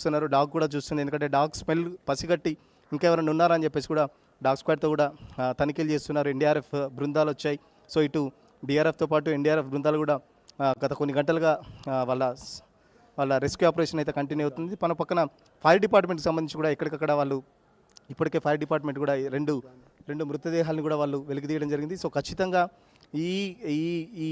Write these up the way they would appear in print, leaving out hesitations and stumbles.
చూస్తున్నారు, డాగ్ కూడా చూస్తుంది. ఎందుకంటే డాగ్ స్మెల్ పసిగట్టి ఇంకెవరైనా ఉన్నారా అని చెప్పేసి కూడా డాగ్ స్క్వాడ్తో కూడా తనిఖీలు చేస్తున్నారు. ఎన్డీఆర్ఎఫ్ బృందాలు వచ్చాయి. సో ఇటు డిఆర్ఎఫ్తో పాటు ఎన్డీఆర్ఎఫ్ బృందాలు కూడా గత కొన్ని గంటలుగా వాళ్ళ రెస్క్యూ ఆపరేషన్ అయితే కంటిన్యూ అవుతుంది. మన పక్కన ఫైర్ డిపార్ట్మెంట్కి సంబంధించి కూడా ఎక్కడికక్కడ వాళ్ళు ఇప్పటికే ఫైర్ డిపార్ట్మెంట్ కూడా రెండు మృతదేహాలను కూడా వాళ్ళు వెలికితీయడం జరిగింది. సో ఖచ్చితంగా ఈ ఈ ఈ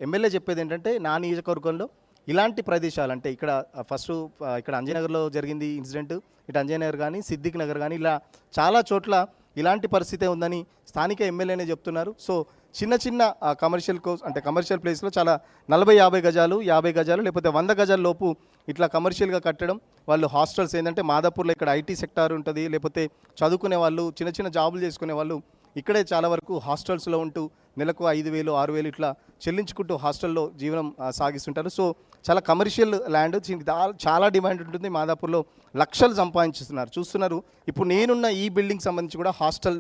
ఎమ్మెల్యే చెప్పేది ఏంటంటే, నా నియోజకవర్గంలో ఇలాంటి ప్రదేశాలు అంటే ఇక్కడ ఫస్ట్ ఇక్కడ అంజయ్యనగర్లో జరిగింది ఇన్సిడెంట్, ఇటు అంజయ్యనగర్ కానీ సిద్దిక్ నగర్ కానీ ఇలా చాలా చోట్ల ఇలాంటి పరిస్థితే ఉందని స్థానిక ఎమ్మెల్యేనే చెప్తున్నారు. సో చిన్న చిన్న కమర్షియల్ ప్లేస్లో చాలా 40-50 గజాలు 50 గజాలు లేకపోతే 100 గజాల లోపు ఇట్లా కమర్షియల్గా కట్టడం. వాళ్ళు హాస్టల్స్ ఏంటంటే మాదాపూర్లో ఇక్కడ ఐటీ సెక్టార్ ఉంటుంది, లేకపోతే చదువుకునే వాళ్ళు చిన్న చిన్న జాబులు చేసుకునే వాళ్ళు ఇక్కడే చాలా వరకు హాస్టల్స్లో ఉంటూ నెలకు 5,000 6,000 ఇట్లా చెల్లించుకుంటూ హాస్టల్లో జీవనం సాగిస్తుంటారు. సో చాలా కమర్షియల్ ల్యాండ్, చాలా డిమాండ్ ఉంటుంది. మాదాపూర్లో లక్షలు సంపాదించుతున్నారు చూస్తున్నారు. ఇప్పుడు నేనున్న ఈ బిల్డింగ్ సంబంధించి కూడా హాస్టల్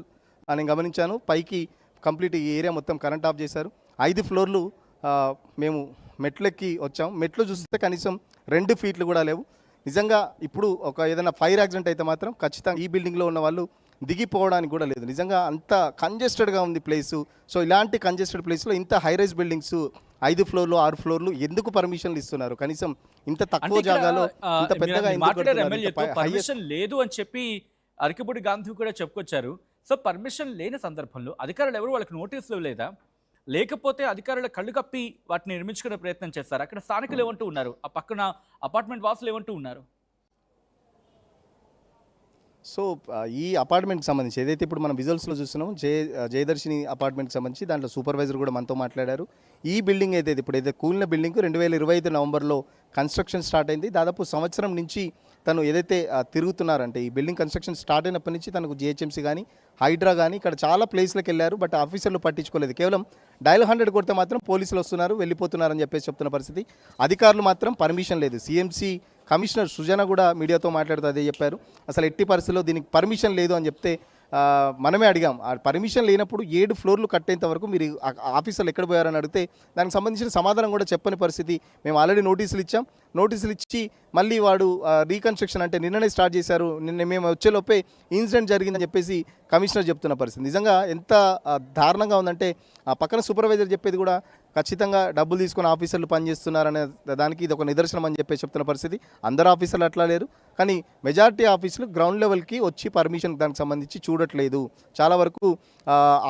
అని గమనించాను. పైకి కంప్లీట్ ఈ ఏరియా మొత్తం కరెంట్ ఆఫ్ చేశారు. 5 ఫ్లోర్లు మేము మెట్లెక్కి వచ్చాం. మెట్లు చూస్తే కనీసం 2 ఫీట్లు కూడా లేవు. నిజంగా ఇప్పుడు ఏదైనా ఫైర్ యాక్సిడెంట్ అయితే మాత్రం ఖచ్చితంగా ఈ బిల్డింగ్లో ఉన్న వాళ్ళు దిగిపోవడానికి కూడా లేదు. నిజంగా అంత కంజెస్టెడ్గా ఉంది ప్లేసు. సో ఇలాంటి కంజెస్టెడ్ ప్లేస్లో ఇంత హైరైజ్ బిల్డింగ్స్ 5 ఫ్లోర్లు 6 ఫ్లోర్లు ఎందుకు పర్మిషన్లు ఇస్తున్నారు? కనీసం ఇంత తక్కువ జాగాలో ఇంత పెద్దగా పర్మిషన్ లేదు అని చెప్పి అరకిపూడి గాంధీ కూడా చెప్పుకొచ్చారు. సో పర్మిషన్ లేని సందర్భంలో అధికారులు ఎవరు వాళ్ళకి నోటీసులు లేదా, లేకపోతే అధికారుల కళ్ళు కప్పి వాటిని నిర్మించుకునే ప్రయత్నం చేస్తారు? అక్కడ స్థానికులు ఏమంటూ ఉన్నారు, ఆ పక్కన అపార్ట్మెంట్ వాసులు ఏమంటూ ఉన్నారు? సో ఈ అపార్ట్మెంట్కి సంబంధించి ఏదైతే ఇప్పుడు మనం విజువల్స్లో చూస్తున్నాం, జయదర్శిని అపార్ట్మెంట్కి సంబంధించి దాంట్లో సూపర్వైజర్ కూడా మనతో మాట్లాడారు. ఈ బిల్డింగ్ ఏదైతే ఇప్పుడు కూలిన బిల్డింగ్ 2025 నవంబర్లో కన్స్ట్రక్షన్ స్టార్ట్ అయింది. దాదాపు సంవత్సరం నుంచి తను ఏదైతే తిరుగుతున్నారంటే ఈ బిల్డింగ్ కన్స్ట్రక్షన్ స్టార్ట్ అయినప్పటి నుంచి తనకు జిహెచ్ఎంసీ కానీ హైడ్రా కానీ ఇక్కడ చాలా ప్లేస్లకు వెళ్ళారు. బట్ ఆఫీసర్లు పట్టించుకోలేదు. కేవలం డయల్ 100 కొడితే మాత్రం పోలీసులు వస్తున్నారు, వెళ్ళిపోతున్నారని చెప్పేసి చెప్తున్న పరిస్థితి. అధికారులు మాత్రం పర్మిషన్ లేదు. సిఎంసీ కమిషనర్ సుజన కూడా మీడియాతో మాట్లాడుతూ అదే చెప్పారు. అసలు ఎట్టి పరిస్థితుల్లో దీనికి పర్మిషన్ లేదు అని చెప్తే మనమే అడిగాం. ఆ పర్మిషన్ లేనప్పుడు 7 ఫ్లోర్లు కట్టేంత వరకు మీరు ఆఫీసర్లు ఎక్కడ పోయారని అడిగితే దానికి సంబంధించిన సమాధానం కూడా చెప్పని పరిస్థితి. మేము ఆల్రెడీ నోటీసులు ఇచ్చాం. నోటీసులు ఇచ్చి మళ్ళీ వాడు రీకన్స్ట్రక్షన్ అంటే నిన్ననే స్టార్ట్ చేశారు, నిన్న మేము వచ్చేలోపే ఇన్సిడెంట్ జరిగిందని చెప్పేసి కమిషనర్ చెప్తున్న పరిస్థితి. నిజంగా ఎంత దారుణంగా ఉందంటే ఆ పక్కన సూపర్వైజర్ చెప్పేది కూడా ఖచ్చితంగా డబ్బులు తీసుకొని ఆఫీసర్లు పనిచేస్తున్నారనే దానికి ఇది ఒక నిదర్శనం అని చెప్పేసి చెప్తున్న పరిస్థితి. అందరు ఆఫీసర్లు అట్లా లేరు, కానీ మెజారిటీ ఆఫీసులు గ్రౌండ్ లెవెల్కి వచ్చి పర్మిషన్ దానికి సంబంధించి చూడట్లేదు. చాలా వరకు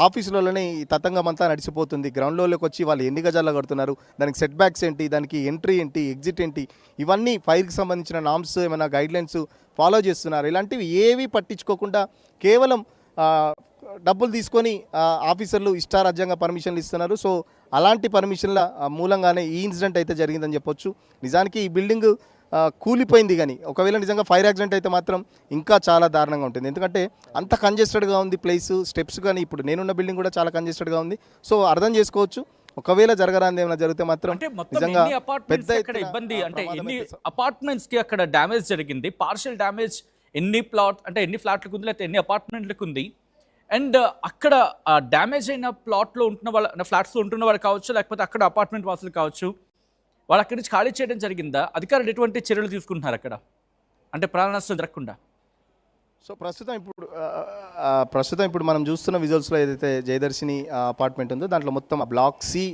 ఆఫీసులలోనే ఈ తతంగం అంతా నడిచిపోతుంది. గ్రౌండ్ లెవెల్కి వచ్చి వాళ్ళు ఎన్ని గజాల్లో కడుతున్నారు, దానికి సెట్ బ్యాక్స్ ఏంటి, దానికి ఎంట్రీ ఏంటి, ఎగ్జిట్ ఏంటి, ఇవన్నీ ఫైర్కి సంబంధించిన నామ్స్ ఏమైనా గైడ్లైన్స్ ఫాలో చేస్తున్నారు. ఇలాంటివి ఏవి పట్టించుకోకుండా కేవలం డబ్బులు తీసుకొని ఆఫీసర్లు ఇష్టారాజ్యంగా పర్మిషన్లు ఇస్తున్నారు. సో అలాంటి పర్మిషన్ల మూలంగానే ఈ ఇన్సిడెంట్ అయితే జరిగిందని చెప్పొచ్చు. నిజానికి ఈ బిల్డింగ్ కూలిపోయింది, కానీ ఒకవేళ నిజంగా ఫైర్ యాక్సిడెంట్ అయితే మాత్రం ఇంకా చాలా దారుణంగా ఉంటుంది. ఎందుకంటే అంత కంజెస్టెడ్గా ఉంది ప్లేస్, స్టెప్స్ కానీ ఇప్పుడు నేనున్న బిల్డింగ్ కూడా చాలా కంజెస్టెడ్గా ఉంది. సో అర్థం చేసుకోవచ్చు ఒకవేళ జరగరాంది ఏమైనా జరిగితే మాత్రం నిజంగా పెద్ద ఇబ్బంది. అంటే ఎన్ని అపార్ట్మెంట్స్ కి అక్కడ డ్యామేజ్ జరిగింది, పార్షియల్ డ్యామేజ్ ఎన్ని ఫ్లాట్లకు ఉంది, లేకపోతే ఎన్ని అపార్ట్మెంట్లకు ఉంది, అండ్ అక్కడ డ్యామేజ్ అయిన ప్లాట్లో ఉంటున్న వాళ్ళ ఫ్లాట్స్లో ఉంటున్న వాళ్ళు కావచ్చు, లేకపోతే అక్కడ అపార్ట్మెంట్ వాసులు కావచ్చు, వాళ్ళు అక్కడి నుంచి ఖాళీ చేయడం జరిగిందా? అధికారులు ఎటువంటి చర్యలు తీసుకుంటున్నారు అక్కడ అంటే ప్రాణ నష్టం జరగకుండా? సో ప్రస్తుతం ఇప్పుడు మనం చూస్తున్న విజువల్స్లో ఏదైతే జయదర్శిని అపార్ట్మెంట్ ఉందో దాంట్లో మొత్తం బ్లాక్ సి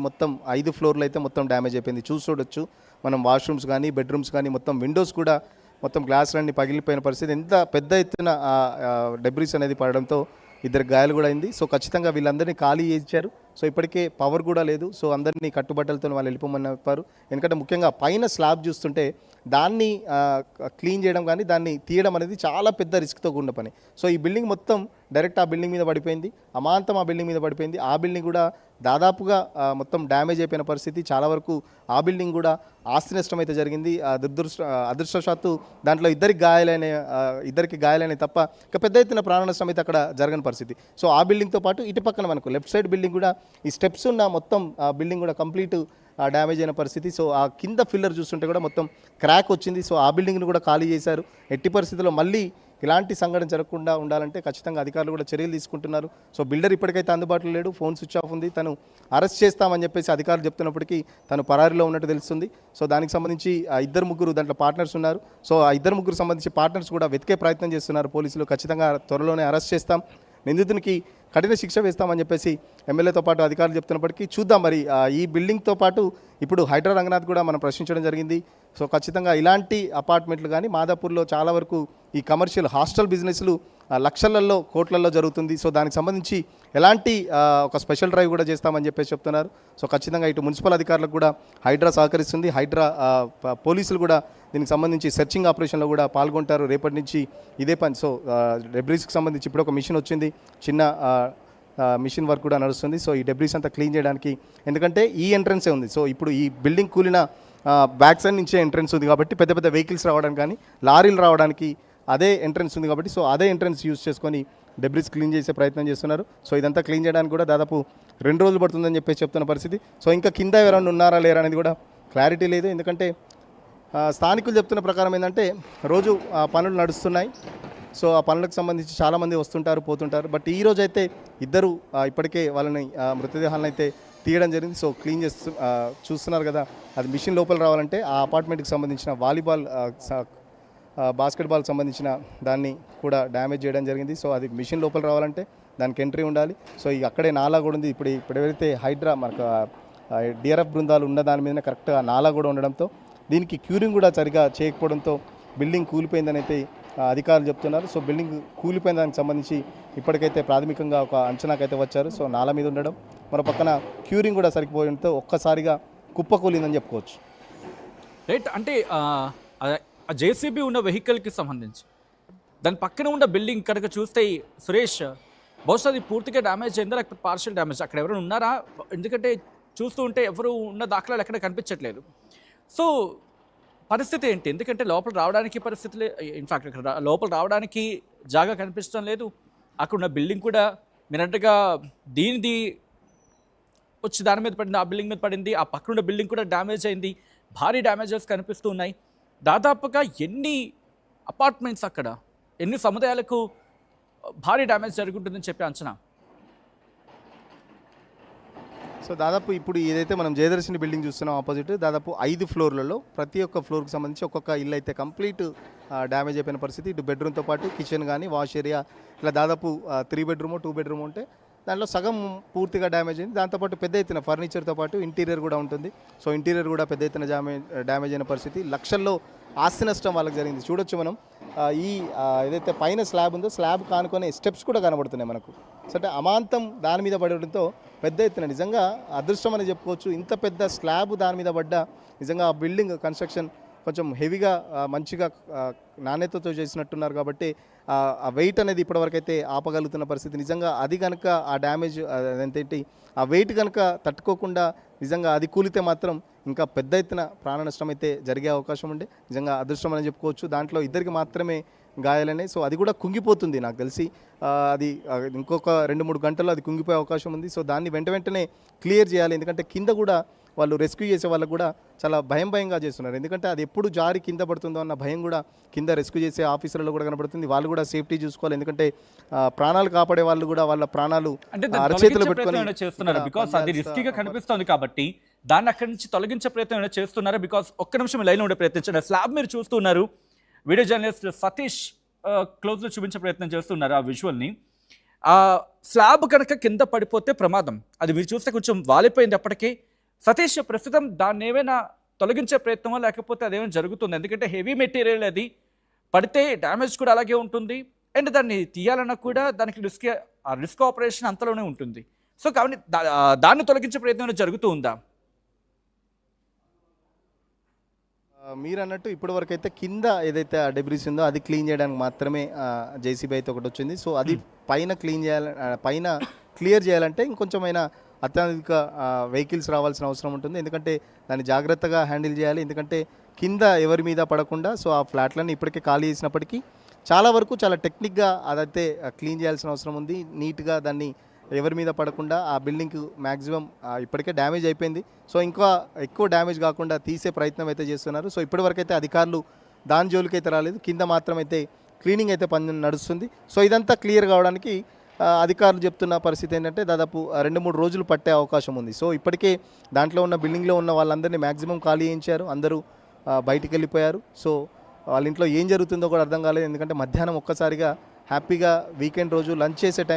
మొత్తం 5 ఫ్లోర్లు అయితే మొత్తం డ్యామేజ్ అయిపోయింది. చూడొచ్చు మనం వాష్రూమ్స్ కానీ బెడ్రూమ్స్ కానీ మొత్తం విండోస్ కూడా మొత్తం గ్లాసులన్నీ పగిలిపోయిన పరిస్థితి. ఎంత పెద్ద ఎత్తున డెబ్రిస్ అనేది పడడంతో 2 గాయాలు కూడా అయింది. సో ఖచ్చితంగా వీళ్ళందరినీ ఖాళీ చేయించారు. సో ఇప్పటికే పవర్ కూడా లేదు. సో అందరినీ కట్టుబట్టలతో వాళ్ళు వెళ్ళిపోమని చెప్పారు. ఎందుకంటే ముఖ్యంగా పైన స్లాబ్ చూస్తుంటే దాన్ని క్లీన్ చేయడం కానీ దాన్ని తీయడం అనేది చాలా పెద్ద రిస్క్తో కూడిన పని. సో ఈ బిల్డింగ్ మొత్తం డైరెక్ట్ ఆ బిల్డింగ్ మీద పడిపోయింది, అమాంతం ఆ బిల్డింగ్ మీద పడిపోయింది. ఆ బిల్డింగ్ కూడా దాదాపుగా మొత్తం డ్యామేజ్ అయిపోయిన పరిస్థితి. చాలా వరకు ఆ బిల్డింగ్ కూడా ఆస్తి నష్టం అయితే జరిగింది. అదృష్టవశాత్తు దాంట్లో ఇద్దరికి గాయాలైన తప్ప ఇక పెద్ద ఎత్తున ప్రాణ నష్టం అయితే అక్కడ జరగని పరిస్థితి. సో ఆ బిల్డింగ్తో పాటు ఇటు పక్కన మనకు లెఫ్ట్ సైడ్ బిల్డింగ్ కూడా ఈ స్టెప్స్ ఉన్న మొత్తం బిల్డింగ్ కూడా కంప్లీట్ డ్యామేజ్ అయిన పరిస్థితి. సో ఆ కింద ఫిల్లర్ చూస్తుంటే కూడా మొత్తం క్రాక్ వచ్చింది. సో ఆ బిల్డింగ్ని కూడా ఖాళీ చేశారు. ఎట్టి పరిస్థితుల్లో మళ్ళీ ఇలాంటి సంఘటన జరగకుండా ఉండాలంటే ఖచ్చితంగా అధికారులు కూడా చర్యలు తీసుకుంటున్నారు. సో బిల్డర్ ఇప్పటికైతే అందుబాటులో లేడు, ఫోన్ స్విచ్ ఆఫ్ ఉంది. తను అరెస్ట్ చేస్తామని చెప్పేసి అధికారులు చెప్తున్నప్పటికీ తను పరారీలో ఉన్నట్టు తెలుస్తుంది. సో దానికి సంబంధించి ఆ ఇద్దరు ముగ్గురు దాంట్లో పార్ట్నర్స్ ఉన్నారు. సో ఆ ఇద్దరు ముగ్గురు సంబంధించి పార్ట్నర్స్ కూడా వెతికే ప్రయత్నం చేస్తున్నారు పోలీసులు. ఖచ్చితంగా త్వరలోనే అరెస్ట్ చేస్తాం, నిందితునికి కఠిన శిక్ష వేస్తామని చెప్పేసి ఎమ్మెల్యేతో పాటు అధికారులు చెప్తున్నప్పటికీ చూద్దాం. మరి ఈ బిల్డింగ్తో పాటు ఇప్పుడు హైడ్రా రంగనాథ్ కూడా మనం ప్రశ్నించడం జరిగింది. సో ఖచ్చితంగా ఇలాంటి అపార్ట్మెంట్లు కానీ మాదాపూర్లో చాలా వరకు ఈ కమర్షియల్ హాస్టల్ బిజినెస్లు లక్షలలో కోట్లలో జరుగుతుంది. సో దానికి సంబంధించి ఎలాంటి ఒక స్పెషల్ డ్రైవ్ కూడా చేస్తామని చెప్పేసి చెప్తున్నారు. సో ఖచ్చితంగా ఇటు మున్సిపల్ అధికారులకు కూడా హైడ్రా సహకరిస్తుంది. హైడ్రా పోలీసులు కూడా దీనికి సంబంధించి సెర్చింగ్ ఆపరేషన్లో కూడా పాల్గొంటారు రేపటి నుంచి ఇదే పని. సో డెబ్రీస్కి సంబంధించి ఇప్పుడు ఒక మిషన్ వచ్చింది, చిన్న మిషన్ వర్క్ కూడా నడుస్తుంది. సో ఈ డెబ్రీస్ అంతా క్లీన్ చేయడానికి, ఎందుకంటే ఈ ఎంట్రన్సే ఉంది. సో ఇప్పుడు ఈ బిల్డింగ్ కూలిన బ్యాక్ సైడ్ నుంచే ఎంట్రన్స్ ఉంది కాబట్టి పెద్ద పెద్ద వెహికల్స్ రావడానికి కానీ లారీలు రావడానికి అదే ఎంట్రన్స్ ఉంది కాబట్టి సో అదే ఎంట్రన్స్ యూజ్ చేసుకొని డెబ్రీస్ క్లీన్ చేసే ప్రయత్నం చేస్తున్నారు. సో ఇదంతా క్లీన్ చేయడానికి కూడా దాదాపు 2 రోజులు పడుతుందని చెప్పేసి చెప్తున్న పరిస్థితి. సో ఇంకా కింద ఎవరైనా ఉన్నారా లేరా అనేది కూడా క్లారిటీ లేదు. ఎందుకంటే స్థానికులు చెప్తున్న ప్రకారం ఏంటంటే రోజు పనులు నడుస్తున్నాయి. సో ఆ పనులకు సంబంధించి చాలామంది వస్తుంటారు పోతుంటారు. బట్ ఈ రోజు అయితే ఇద్దరు ఇప్పటికే వాళ్ళని మృతదేహాలను అయితే తీయడం జరిగింది. సో క్లీన్ చేస్తూ చూస్తున్నారు కదా, అది మిషన్ లోపల రావాలంటే ఆ అపార్ట్మెంట్కి సంబంధించిన వాలీబాల్ బాస్కెట్బాల్ సంబంధించిన దాన్ని కూడా డ్యామేజ్ చేయడం జరిగింది. సో అది మిషన్ లోపల రావాలంటే దానికి ఎంట్రీ ఉండాలి. సో అక్కడే నాలా కూడా ఉంది. ఇప్పుడు ఎవరైతే హైడ్రా మనకు డిఆర్ఎఫ్ బృందాలు ఉన్న దాని మీదనే కరెక్ట్గా నాలా కూడా ఉండడంతో దీనికి క్యూరింగ్ కూడా సరిగా చేయకపోవడంతో బిల్డింగ్ కూలిపోయిందని అయితే అధికారులు చెప్తున్నారు. సో బిల్డింగ్ కూలిపోయిన దానికి సంబంధించి ఇప్పటికైతే ప్రాథమికంగా ఒక అంచనాకైతే వచ్చారు. సో నాలా మీద ఉండడం, మరో పక్కన క్యూరింగ్ కూడా సరిపోవడంతో ఒక్కసారిగా కుప్పకూలిందని చెప్పుకోవచ్చు. రైట్, అంటే జేసీబీ ఉన్న వెహికల్కి సంబంధించి దాని పక్కన ఉన్న బిల్డింగ్ కనుక చూస్తే సురేష్, బహుశా అది పూర్తిగా డ్యామేజ్ అయిందా లేకపోతే పార్షియల్ డ్యామేజ్, అక్కడ ఎవరైనా ఉన్నారా? ఎందుకంటే చూస్తూ ఉంటే ఎవరు ఉన్న దాఖలాలు ఎక్కడ కనిపించట్లేదు. సో పరిస్థితి ఏంటి? ఎందుకంటే లోపల రావడానికి పరిస్థితి ఇన్ఫాక్ట్ ఇక్కడ లోపల రావడానికి జాగా కనిపించడం లేదు. అక్కడ ఉన్న బిల్డింగ్ కూడా మీరంటగా దీనిది వచ్చి దాని మీద పడింది, ఆ బిల్డింగ్ మీద పడింది. ఆ పక్కనున్న బిల్డింగ్ కూడా డ్యామేజ్ అయింది, భారీ డ్యామేజెస్ కనిపిస్తూ ఉన్నాయి. దాదాపుగా ఎన్ని అపార్ట్మెంట్స్ అక్కడ, ఎన్ని సముదాయాలకు భారీ డ్యామేజ్ జరుగుతుందని చెప్పి అంచనా? సో దాదాపు ఇప్పుడు ఏదైతే మనం జయదర్శిని బిల్డింగ్ చూస్తున్నాం ఆపోజిట్, దాదాపు 5 ఫ్లోర్లలో ప్రతి ఒక్క ఫ్లోర్కి సంబంధించి ఒక్కొక్క ఇల్లు అయితే కంప్లీట్ డ్యామేజ్ అయిపోయిన పరిస్థితి. ఇటు బెడ్రూమ్తో పాటు కిచెన్ కానీ వాష్ ఏరియా ఇట్లా దాదాపు 3 బెడ్రూమ్ 2 బెడ్రూమ్ ఉంటే దాంట్లో సగం పూర్తిగా డ్యామేజ్ అయింది. దాంతోపాటు పెద్ద ఎత్తున ఫర్నిచర్తో పాటు ఇంటీరియర్ కూడా ఉంటుంది. సో ఇంటీరియర్ కూడా పెద్ద ఎత్తున డ్యామేజ్ అయిన పరిస్థితి. లక్షల్లో ఆస్తి నష్టం వాళ్ళకి జరిగింది. చూడొచ్చు మనం ఈ ఏదైతే పైన స్లాబ్ ఉందో స్లాబ్ కానుకొని స్టెప్స్ కూడా కనబడుతున్నాయి మనకు. సో అంటే అమాంతం దాని మీద పడడంతో పెద్ద ఎత్తున నిజంగా అదృష్టం అని చెప్పుకోవచ్చు. ఇంత పెద్ద స్లాబ్ దాని మీద పడ్డ నిజంగా ఆ బిల్డింగ్ కన్స్ట్రక్షన్ కొంచెం హెవీగా మంచిగా నాణ్యతతో చేసినట్టున్నారు కాబట్టి ఆ వెయిట్ అనేది ఇప్పటివరకు అయితే ఆపగలుగుతున్న పరిస్థితి. నిజంగా అది కనుక ఆ డ్యామేజ్ ఏంటి ఆ వెయిట్ కనుక తట్టుకోకుండా నిజంగా అది కూలితే మాత్రం ఇంకా పెద్ద ఎత్తున ప్రాణ నష్టం అయితే జరిగే అవకాశం ఉండే. నిజంగా అదృష్టం అని చెప్పుకోవచ్చు. దాంట్లో ఇద్దరికి మాత్రమే గాయాలనే. సో అది కూడా కుంగిపోతుంది నాకు తెలిసి. అది ఇంకొక 2-3 గంటల్లో అది కుంగిపోయే అవకాశం ఉంది. సో దాన్ని వెంటనే క్లియర్ చేయాలి. ఎందుకంటే కింద కూడా వాళ్ళు రెస్క్యూ చేసే వాళ్ళకు కూడా చాలా భయంగా చేస్తున్నారు. ఎందుకంటే అది ఎప్పుడు జారి కింద పడుతుందో అన్న భయం కూడా కింద రెస్క్యూ చేసే ఆఫీసర్లలో కూడా కనబడుతుంది. వాళ్ళు కూడా సేఫ్టీ చూసుకోవాలి. ఎందుకంటే ప్రాణాలు కాపాడే వాళ్ళు కూడా వాళ్ళ ప్రాణాలు అరచేతిలో పెట్టుకొని చేస్తున్నారు. బికాస్ అది రిస్కీగా కనిపిస్తుంది కాబట్టి దాన్ని అక్కడి నుంచి తొలగించే ప్రయత్నం ఏమైనా చేస్తున్నారు. బికాస్ ఒక్క నిమిషం లైన్ ఉండే ప్రయత్నించండి. స్లాబ్ మీరు చూస్తున్నారు, వీడియో జర్నలిస్ట్ సతీష్ క్లోజ్లో చూపించే ప్రయత్నం చేస్తున్నారు ఆ విజువల్ని. ఆ స్లాబ్ కనుక కింద పడిపోతే ప్రమాదం. అది మీరు చూస్తే కొంచెం వాలిపోయింది అప్పటికే. సతీష్, ప్రస్తుతం దాన్ని ఏమైనా తొలగించే ప్రయత్నమో లేకపోతే అదేమైనా జరుగుతుంది? ఎందుకంటే హెవీ మెటీరియల్ అది పడితే డ్యామేజ్ కూడా అలాగే ఉంటుంది. అండ్ దాన్ని తీయాలన్నా కూడా దానికి రిస్క్ ఆపరేషన్ అంతలోనే ఉంటుంది. సో కాబట్టి దాన్ని తొలగించే ప్రయత్నం జరుగుతూ ఉందా? మీరు అన్నట్టు ఇప్పటివరకు అయితే కింద ఏదైతే ఆ డెబ్రీస్ ఉందో అది క్లీన్ చేయడానికి మాత్రమే జేసీబీ అయితే ఒకటి వచ్చింది. సో అది పైన క్లియర్ చేయాలంటే ఇంకొంచెమైనా అత్యాధునిక వెహికల్స్ రావాల్సిన అవసరం ఉంటుంది. ఎందుకంటే దాన్ని జాగ్రత్తగా హ్యాండిల్ చేయాలి. ఎందుకంటే కింద ఎవరి మీద పడకుండా సో ఆ ఫ్లాట్లన్నీ ఇప్పటికే ఖాళీ చేసినప్పటికీ చాలా వరకు చాలా టెక్నిక్గా అదైతే క్లీన్ చేయాల్సిన అవసరం ఉంది. నీట్గా దాన్ని ఎవరి మీద పడకుండా ఆ బిల్డింగ్ మ్యాక్సిమం ఇప్పటికే డ్యామేజ్ అయిపోయింది. సో ఇంకా ఎక్కువ డ్యామేజ్ కాకుండా తీసే ప్రయత్నం అయితే చేస్తున్నారు. సో ఇప్పటివరకు అయితే అధికారులు దాని జోలికి అయితే రాలేదు. కింద మాత్రం అయితే క్లీనింగ్ అయితే పని నడుస్తుంది. సో ఇదంతా క్లియర్ కావడానికి అధికారులు చెప్తున్న పరిస్థితి ఏంటంటే దాదాపు 2-3 రోజులు పట్టే అవకాశం ఉంది. సో ఇప్పటికే దాంట్లో ఉన్న బిల్డింగ్లో ఉన్న వాళ్ళందరినీ మ్యాక్సిమం ఖాళీ చేయించారు. అందరూ బయటికి వెళ్ళిపోయారు. సో వాళ్ళ ఇంట్లో ఏం జరుగుతుందో కూడా అర్థం కాలేదు. ఎందుకంటే మధ్యాహ్నం ఒక్కసారిగా హ్యాపీగా వీకెండ్ రోజు లంచ్ చేసే టైం